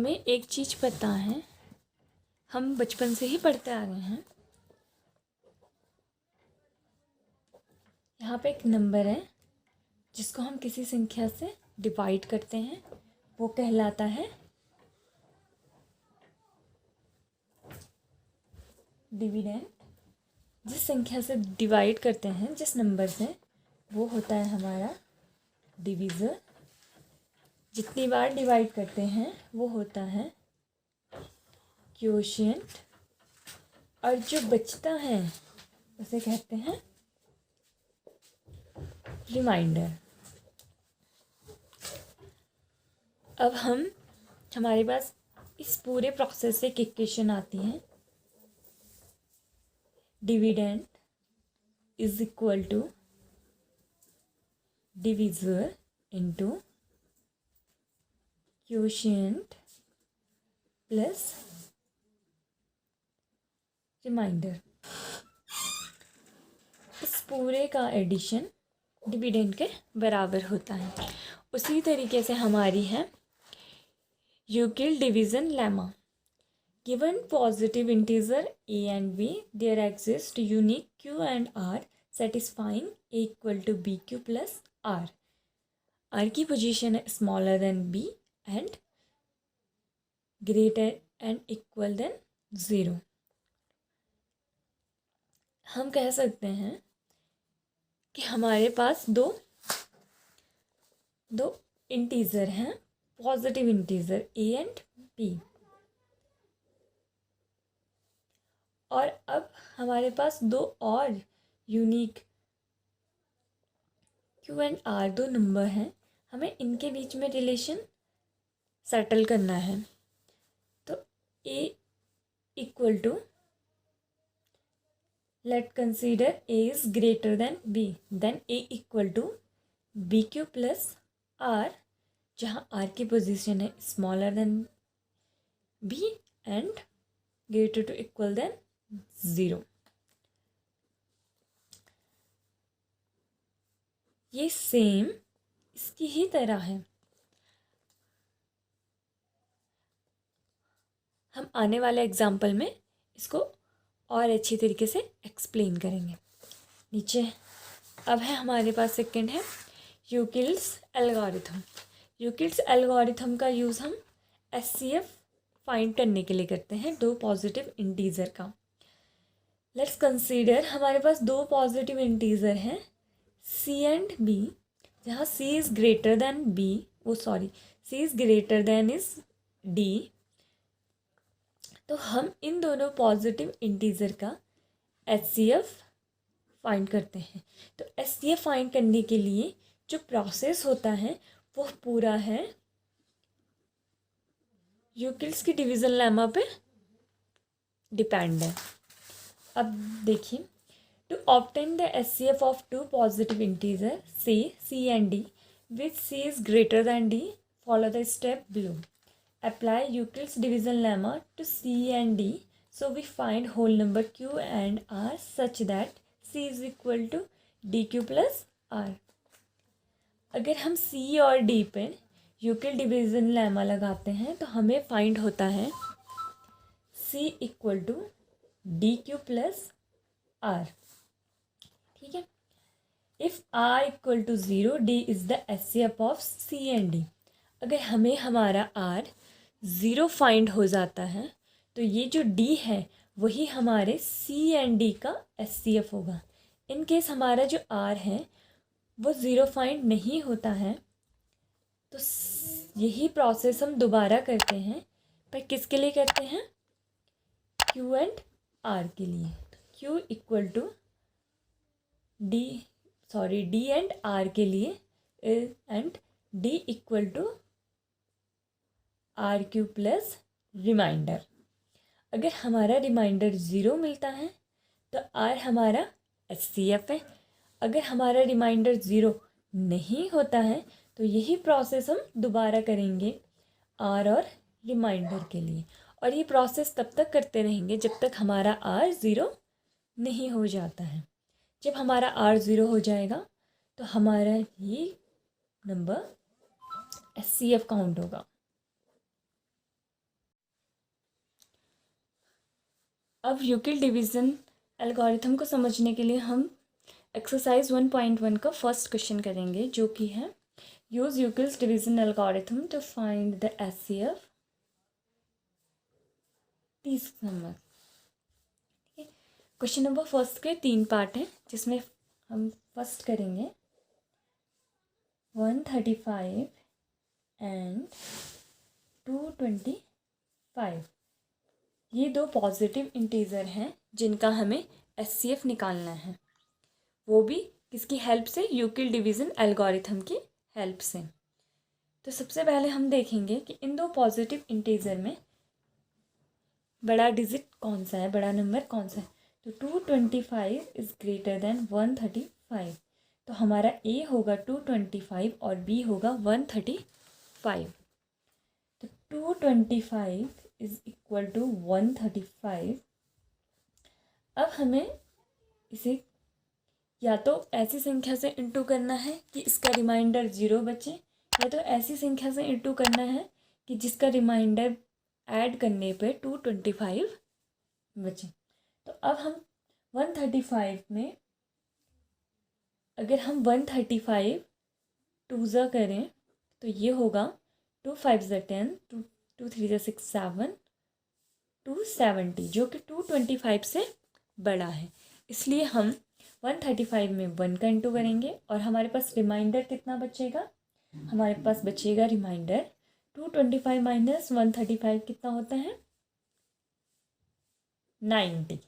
हमें एक चीज़ पता है, हम बचपन से ही पढ़ते आ रहे हैं। यहाँ पे एक नंबर है जिसको हम किसी संख्या से डिवाइड करते हैं, वो कहलाता है डिविडेंड। जिस संख्या से डिवाइड करते हैं, जिस नंबर से, वो होता है हमारा डिवीज़र। जितनी बार डिवाइड करते हैं वो होता है क्वोशिएंट, और जो बचता है उसे कहते हैं रिमाइंडर। अब हमारे पास इस पूरे प्रोसेस से एक इक्वेशन आती है, dividend is equal to divisor into quotient plus remainder. इस पूरे का एडिशन डिविडेंड के बराबर होता है। उसी तरीके से हमारी है Euclid division lemma. Given positive integer a and b, there exist unique q and r satisfying a equal to bq plus r. r की पोजीशन है smaller than b and greater and equal than 0। हम कह सकते हैं कि हमारे पास दो integer हैं, positive integer a and b, और अब हमारे पास दो और यूनिक क्यू एंड आर दो नंबर हैं। हमें इनके बीच में रिलेशन सेटल करना है। तो A equal to, let consider A is greater than B, then A equal to B Q plus R, जहाँ आर की पोजीशन है smaller than B and greater to equal than 0। ये सेम इसकी ही तरह है। हम आने वाले एग्जाम्पल में इसको और अच्छी तरीके से एक्सप्लेन करेंगे। नीचे अब है हमारे पास सेकंड है यूक्लिड्स एल्गोरिथम। यूक्लिड्स एल्गोरिथम का यूज़ हम एचसीएफ फाइंड करने के लिए करते हैं दो पॉजिटिव इंटीजर का। लेट्स कंसीडर हमारे पास दो पॉजिटिव इंटीजर हैं c एंड b, जहाँ c is greater than b, c is greater than is d। तो हम इन दोनों पॉजिटिव इंटीजर का एचसीएफ फाइंड करते हैं। तो एचसीएफ फाइंड करने के लिए जो प्रोसेस होता है वो पूरा है यूक्लिड्स की डिवीज़न लेमा पे डिपेंड है। अब देखिए, to obtain the HCF of two positive integer c and d which c is greater than d, follow the step below. Apply Euclid's division lemma to c and d, so we find whole number q and r such that c is equal to dq plus r. अगर हम c और d पे Euclid division lemma लगाते हैं तो हमें find होता है c equal to D Q plus R. ठीक है, if r equal to 0, d is the HCF of c and d। अगर हमें हमारा r 0 फाइंड हो जाता है तो ये जो d है वही हमारे c एंड d का एचसीएफ होगा। इन केस हमारा जो r है वो 0 फाइंड नहीं होता है तो यही प्रोसेस हम दोबारा करते हैं, पर किसके लिए करते हैं? q एंड r के लिए। q equal to D and r के लिए and d equal to R Q plus remainder. अगर हमारा रिमाइंडर 0 मिलता है तो r हमारा एचसीएफ है। अगर हमारा रिमाइंडर 0 नहीं होता है तो यही प्रोसेस हम दोबारा करेंगे r और रिमाइंडर के लिए, और ये प्रोसेस तब तक करते रहेंगे जब तक हमारा r 0 नहीं हो जाता है। जब हमारा r 0 हो जाएगा तो हमारा ये नंबर एचसीएफ काउंट होगा। अब यूक्लिड डिवीज़न एल्गोरिथम को समझने के लिए हम एक्सरसाइज 1.1 का फर्स्ट क्वेश्चन करेंगे, जो कि है use Euclid's division algorithm to find the HCF 30 number. ठीक है, क्वेश्चन नंबर फर्स्ट के 3 पार्ट हैं, जिसमें हम फर्स्ट करेंगे 135 एंड 225। ये दो पॉजिटिव इंटीजर हैं जिनका हमें एचसीएफ निकालना है, वो भी किसकी हेल्प से? यूक्लिड डिवीज़न एल्गोरिथम की हेल्प से। तो सबसे पहले हम देखेंगे कि इन दो पॉजिटिव इंटीजर में बड़ा डिजिट कौन सा है, बड़ा नंबर कौन सा है। तो 225 इज़ ग्रेटर देन 135, तो हमारा ए होगा 225 और बी होगा 135। तो 225 इज़ इक्वल टू 135। अब हमें इसे या तो ऐसी संख्या से इंटू करना है कि इसका रिमाइंडर 0 बचे, या तो ऐसी संख्या से इंटू करना है कि जिसका रिमाइंडर ऐड करने पे 225 बचे। तो अब हम 135 में अगर हम 135 2 करें तो ये होगा 2 5 10, 2 3 6 7, 270, जो कि 225 से बड़ा है। इसलिए हम 135 में 1 का इंटू करेंगे और हमारे पास रिमाइंडर कितना बचेगा? हमारे पास बचेगा रिमाइंडर 225 माइनस 135 कितना होता है? 90।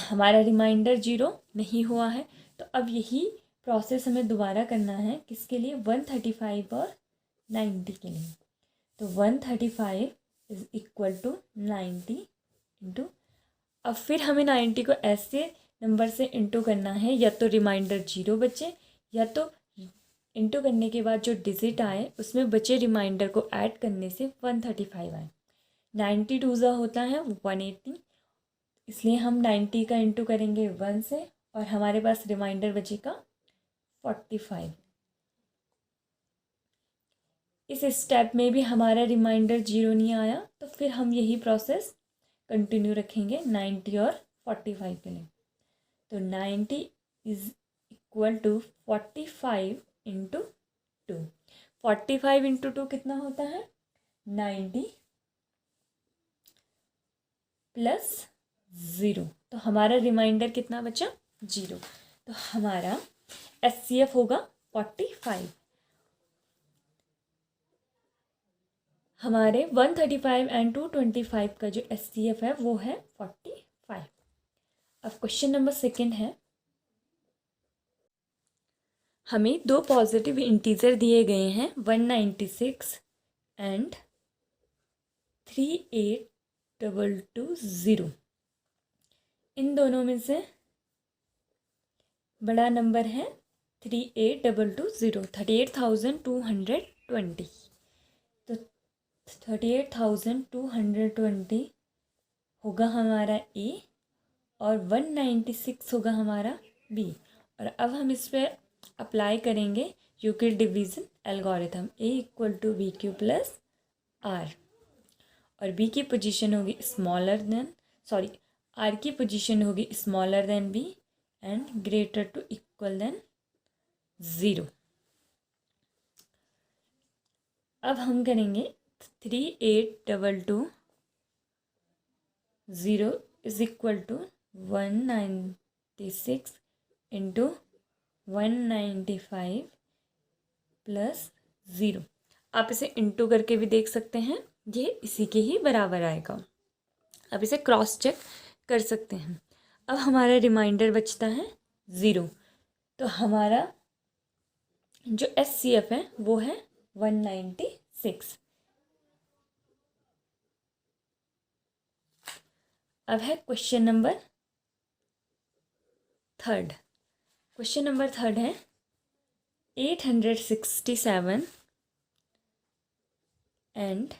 हमारा रिमाइंडर 0 नहीं हुआ है, तो अब यही प्रोसेस हमें दोबारा करना है। किसके लिए? 135 और 90 के लिए। तो 135 इज इक्वल टू 90 इंटू, अब फिर हमें 90 को ऐसे नंबर से इंटू करना है, या तो रिमाइंडर 0 बचे, या तो इंटू करने के बाद जो डिजिट आए उसमें बचे रिमाइंडर को ऐड करने से 135 आए। 90 2 होता है 180, इसलिए हम 90 का इंटू करेंगे 1 से और हमारे पास रिमाइंडर बचेगा 45। इस स्टेप में भी हमारा रिमाइंडर 0 नहीं आया, तो फिर हम यही प्रोसेस कंटिन्यू रखेंगे 90 और 45 के लिए। तो 90 is equal to 45 into 2। 45 into 2 कितना होता है? 90 प्लस 0, तो हमारा रिमाइंडर कितना बचा? 0। तो हमारा एचसीएफ होगा 45। हमारे 135 एंड 225 का जो एचसीएफ है वो है 45। अब क्वेश्चन नंबर सेकंड है, हमें दो पॉजिटिव इंटीजर दिए गए हैं 196 एंड 38220। इन दोनों में से बड़ा नंबर है 38220, 38,220। तो 38,220 होगा हमारा ए और 196 होगा हमारा बी। और अब हम इस पर अप्लाई करेंगे Euclid division algorithm, A equal to B Q plus R, और बी की पोजीशन होगी स्मॉलर देन, सॉरी, आर की पोजीशन होगी smaller than B and greater to equal than 0। अब हम करेंगे 3822 is equal to 196 into 195 plus 0। आप इसे इंटू करके भी देख सकते हैं, ये इसी के ही बराबर आएगा। अब इसे क्रॉस चेक कर सकते हैं। अब हमारा रिमाइंडर बचता है 0, तो हमारा जो एचसीएफ है वो है 196। अब है question number third. Question number third है 867 एंड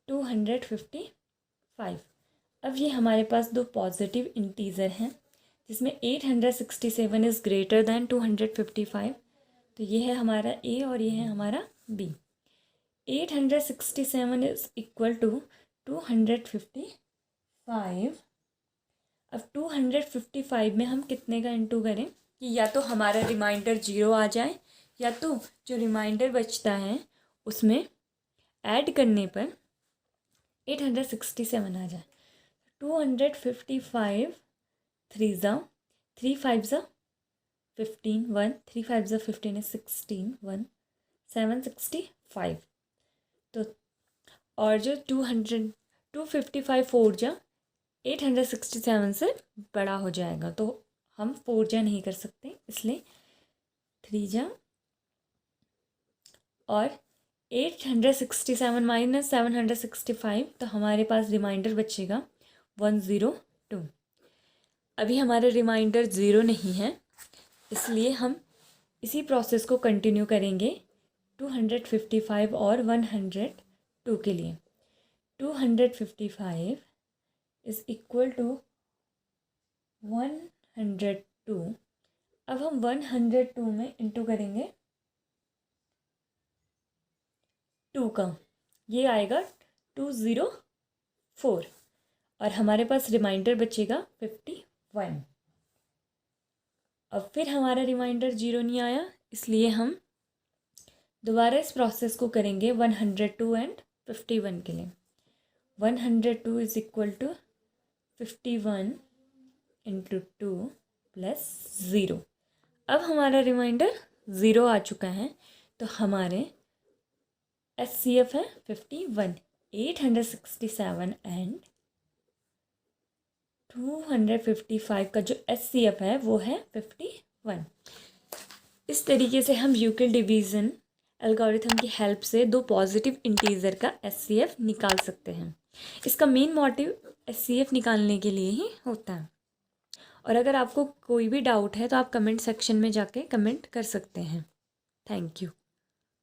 255। अब ये हमारे पास दो पॉजिटिव इंटीजर हैं, जिसमें 867 इज़ ग्रेटर दैन 255। तो ये है हमारा ए और ये है हमारा बी। 867 is equal to 255। अब 255 में हम कितने का इंटू करें कि या तो हमारा रिमाइंडर 0 आ जाए या तो जो रिमाइंडर बचता है उसमें ऐड करने पर 867 आ जाए। 255 3 ज़ा 3 5 ज़ा 15 1 3 5 ज़ा 15 है 16 1 765। तो और जो 255 4 जा 867 से बड़ा हो जाएगा, तो हम 4 जा नहीं कर सकते, इसलिए 3 जा और 867 माइनस 765, तो हमारे पास रिमाइंडर बचेगा 102। अभी हमारा रिमाइंडर 0 नहीं है, इसलिए हम इसी प्रोसेस को कंटिन्यू करेंगे 255 और 102 के लिए। 255 इज़ इक्वल टू 102। अब हम 102 में इंटू करेंगे 2 का, ये आएगा 204 और हमारे पास रिमाइंडर बचेगा 51। अब फिर हमारा रिमाइंडर 0 नहीं आया, इसलिए हम दोबारा इस प्रोसेस को करेंगे 102 एंड 51 के लिए। 102 is equal to 51 into 2 plus 0। अब हमारा रिमाइंडर 0 आ चुका है, तो हमारे SCF है 51। 867 एंड 255 का जो SCF है वो है 51। इस तरीके से हम यूक्लिड डिवीज़न एल्गोरिथम की हेल्प से दो पॉजिटिव इंटीजर का SCF निकाल सकते हैं। इसका मेन मोटिव SCF निकालने के लिए ही होता है। और अगर आपको कोई भी डाउट है तो आप कमेंट सेक्शन में जाके कमेंट कर सकते हैं। Thank you.